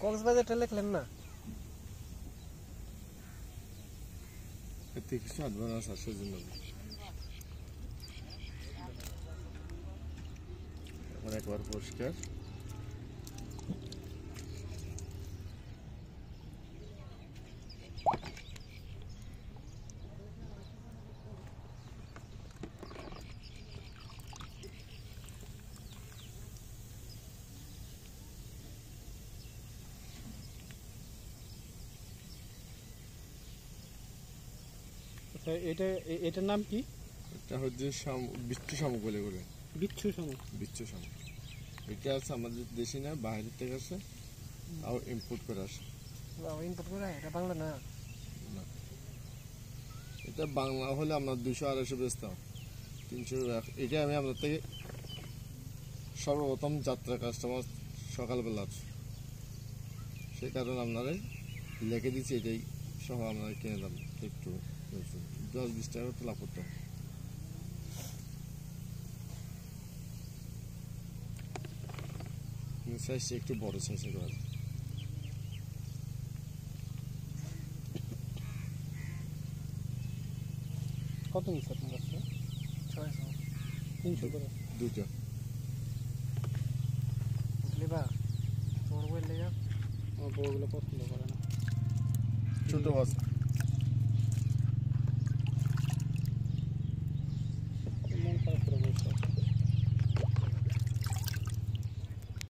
কক্সবাজারটা লিখলেন না? এতে কিছু অ্যাডভান্স আছে জন্য এখন একবার পরিষ্কার। এটার নাম কি? এটা হচ্ছে বিচ্ছু শামুক বলে করে। বিচ্ছু শামুক? বিচ্ছু শামুক এটা আছে আমাদের দেশি না, বাইরের থেকে আসে, আর ইম্পোর্ট করে আসে। ইম্পোর্ট করে? এটা বাংলা না? না, এটা বাংলা হলে আপনার 200-250 বেচতাম, 300। এটা আমি আপনার থেকে সর্বপ্রথম যাত্রা কাস্টমার সকালবেলা আছে, সেই কারণে আপনারা লিখে দিচ্ছি এটাই সহ আপনারা কিনে দাম একটু 10-20 টাকা তো লাভ করতে হবে। সাইজটা একটু বড় সাইজের করা। কত নিচ্ছে আপনার কাছে? 600 300 করে দুটো লিবা। তোমার বই লেগা আমার বউগুলো পছন্দ করে না। ছোট আছে।